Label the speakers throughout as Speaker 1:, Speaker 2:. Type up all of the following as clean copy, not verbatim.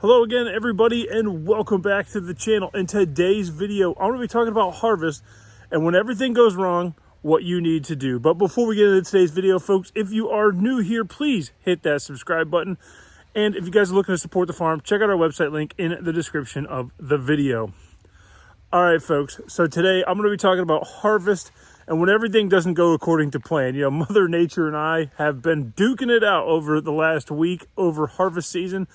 Speaker 1: Hello again, everybody, and welcome back to the channel. In today's video, I'm going to be talking about harvest and when everything goes wrong, what you need to do. But before we get into today's video, folks, if you are new here, please hit that subscribe button. And if you guys are looking to support the farm, check out our website link in the description of the video. All right, folks, so today I'm going to be talking about harvest and when everything doesn't go according to plan. You know, Mother Nature and I have been duking it out over the last week over harvest season.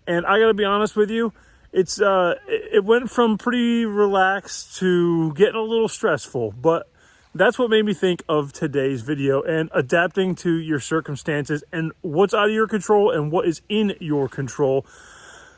Speaker 1: And I gotta be honest with you, it went from pretty relaxed to getting a little stressful, but that's what made me think of today's video and adapting to your circumstances and what's out of your control and what is in your control.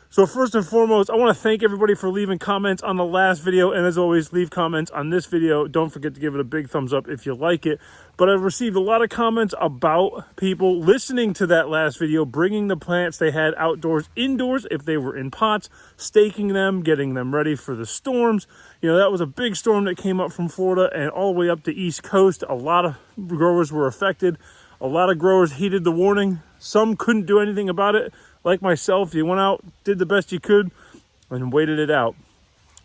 Speaker 1: So first and foremost, I want to thank everybody for leaving comments on the last video. And as always, leave comments on this video. Don't forget to give it a big thumbs up if you like it. But I've received a lot of comments about people listening to that last video, bringing the plants they had outdoors, indoors, if they were in pots, staking them, getting them ready for the storms. You know, that was a big storm that came up from Florida and all the way up the East Coast. A lot of growers were affected. A lot of growers heeded the warning. Some couldn't do anything about it. Like myself, you went out, did the best you could, and waited it out.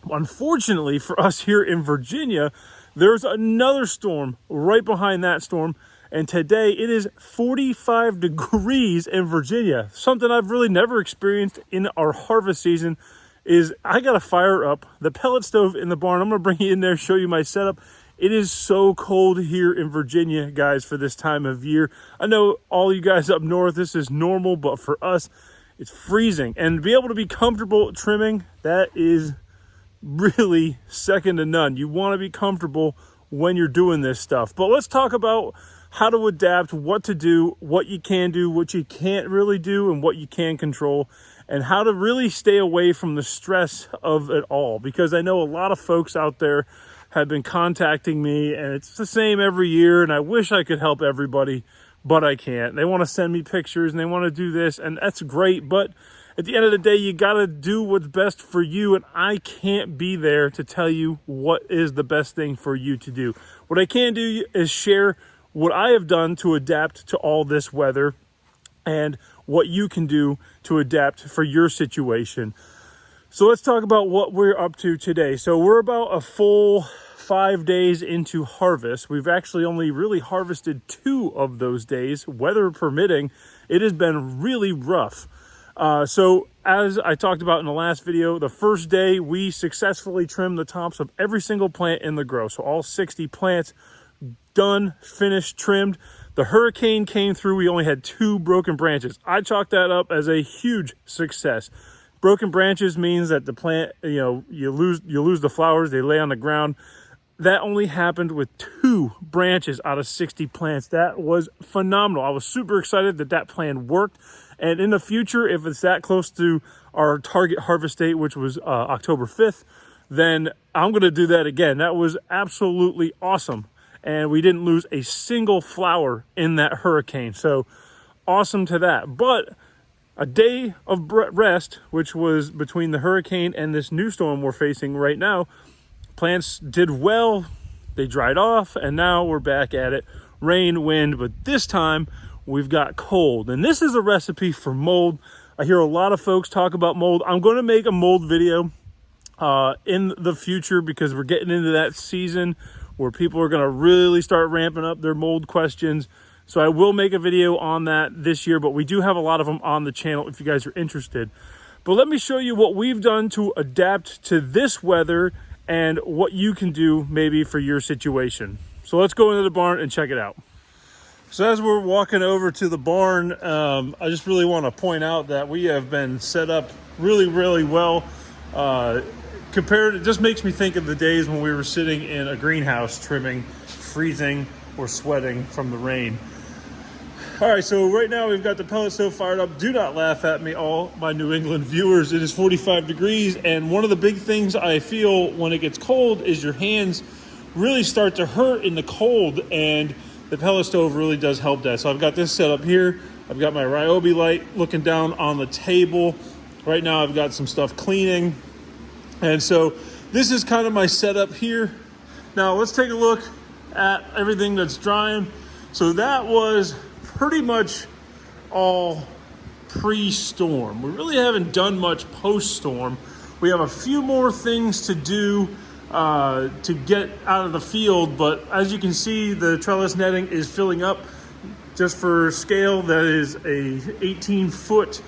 Speaker 1: Unfortunately for us here in Virginia, there's another storm right behind that storm. And today it is 45 degrees in Virginia. Something I've really never experienced in our harvest season is I got to fire up the pellet stove in the barn. I'm going to bring you in there, show you my setup. It is so cold here in Virginia, guys, for this time of year. I know all you guys up north, this is normal, but for us, it's freezing. And to be able to be comfortable trimming, that is really second to none. You want to be comfortable when you're doing this stuff. But let's talk about how to adapt, what to do, what you can do, what you can't really do, and what you can control, and how to really stay away from the stress of it all. Because I know a lot of folks out there have been contacting me, and it's the same every year, and I wish I could help everybody, but I can't. They want to send me pictures, and they want to do this, and that's great, but at the end of the day, you got to do what's best for you, and I can't be there to tell you what is the best thing for you to do. What I can do is share what I have done to adapt to all this weather and what you can do to adapt for your situation. So let's talk about what we're up to today. So we're about a full 5 days into harvest. We've actually only really harvested 2 of those days, weather permitting. It has been really rough. So as I talked about in the last video, the first day we successfully trimmed the tops of every single plant in the grow. So all 60 plants done, finished, trimmed. The hurricane came through. We only had 2 broken branches. I chalked that up as a huge success. Broken branches means that the plant, you lose the flowers, they lay on the ground. That only happened with 2 branches out of 60 plants. That was phenomenal. I was super excited that that plan worked. And in the future, if it's that close to our target harvest date, which was October 5th, then I'm going to do that again. That was absolutely awesome. And we didn't lose a single flower in that hurricane. So awesome to that. But a day of rest, which was between the hurricane and this new storm we're facing right now, plants did well, they dried off, and now we're back at it. Rain, wind, but this time we've got cold. And this is a recipe for mold. I hear a lot of folks talk about mold. I'm going to make a mold video in the future because we're getting into that season where people are going to really start ramping up their mold questions. So I will make a video on that this year, but we do have a lot of them on the channel if you guys are interested. But let me show you what we've done to adapt to this weather and what you can do maybe for your situation. So let's go into the barn and check it out. So as we're walking over to the barn, I just really want to point out that we have been set up really, really well. It just makes me think of the days when we were sitting in a greenhouse trimming, freezing or sweating from the rain. All right, so right now we've got the pellet stove fired up. Do not laugh at me, all my New England viewers. It is 45 degrees, and one of the big things I feel when it gets cold is your hands really start to hurt in the cold, and the pellet stove really does help that. So I've got this set up here. I've got my Ryobi light looking down on the table. Right now I've got some stuff cleaning. And so this is kind of my setup here. Now let's take a look at everything that's drying. So that was pretty much all pre-storm. We really haven't done much post-storm. We have a few more things to do to get out of the field, but as you can see, the trellis netting is filling up. Just for scale, that is a 18 foot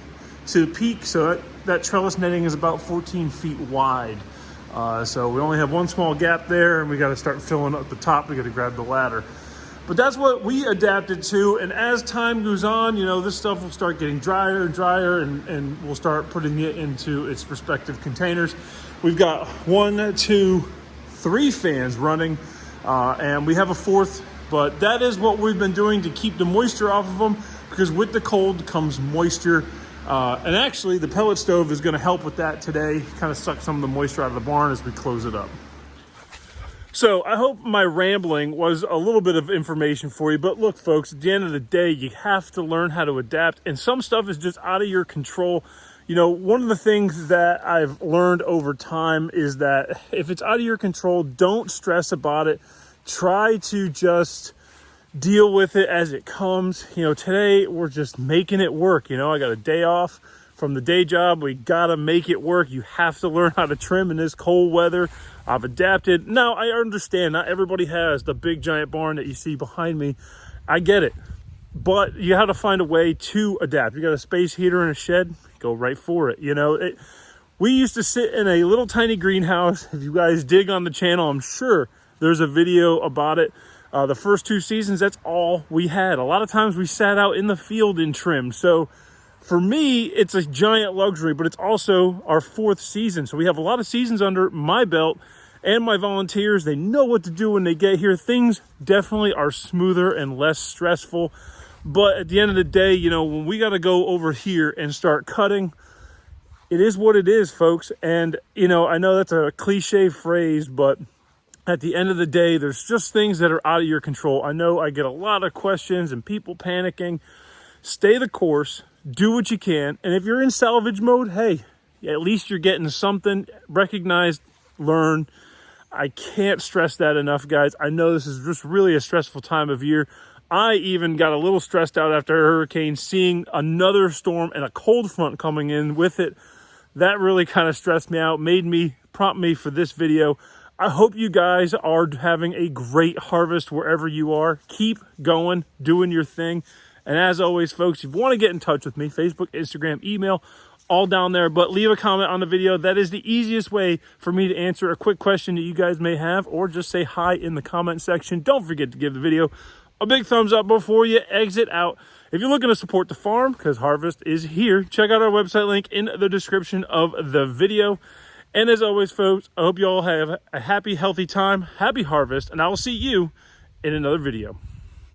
Speaker 1: to peak, so that trellis netting is about 14 feet wide. So we only have one small gap there, and we got to start filling up the top. We got to grab the ladder. But that's what we adapted to, and as time goes on, you know, this stuff will start getting drier and drier, and we'll start putting it into its respective containers. We've got 1, 2, 3 fans running, and we have a 4th, but that is what we've been doing to keep the moisture off of them, because with the cold comes moisture. And actually, the pellet stove is going to help with that today, kind of suck some of the moisture out of the barn as we close it up. So I hope my rambling was a little bit of information for you, but look folks, at the end of the day, you have to learn how to adapt, and some stuff is just out of your control. You know, one of the things that I've learned over time is that if it's out of your control, don't stress about it. Try to just deal with it as it comes. You know, today we're just making it work. You know, I got a day off from the day job. We gotta make it work. You have to learn how to trim in this cold weather. I've adapted. Now, I understand not everybody has the big giant barn that you see behind me. I get it. But you have to find a way to adapt. You got a space heater in a shed, go right for it. You know, we used to sit in a little tiny greenhouse. If you guys dig on the channel, I'm sure there's a video about it. The first 2 seasons, that's all we had. A lot of times we sat out in the field and trimmed. So for me, it's a giant luxury, but it's also our 4th season. So we have a lot of seasons under my belt, and my volunteers, they know what to do when they get here. Things definitely are smoother and less stressful. But at the end of the day, you know, when we got to go over here and start cutting, it is what it is, folks. And, you know, I know that's a cliche phrase, but at the end of the day, there's just things that are out of your control. I know I get a lot of questions and people panicking. Stay the course, do what you can. And if you're in salvage mode, hey, at least you're getting something recognized, learn. I can't stress that enough, guys. I know this is just really a stressful time of year. I even got a little stressed out after a hurricane, seeing another storm and a cold front coming in with it. That really kind of stressed me out, prompt me for this video. I hope you guys are having a great harvest wherever you are. Keep going, doing your thing. And as always, folks, if you want to get in touch with me, Facebook, Instagram, email, all down there, but leave a comment on the video. That is the easiest way for me to answer a quick question that you guys may have, or just say hi in the comment section. Don't forget to give the video a big thumbs up before you exit out. If you're looking to support the farm, because harvest is here, check out our website link in the description of the video. And as always, folks, I hope you all have a happy, healthy time, happy harvest, and I will see you in another video.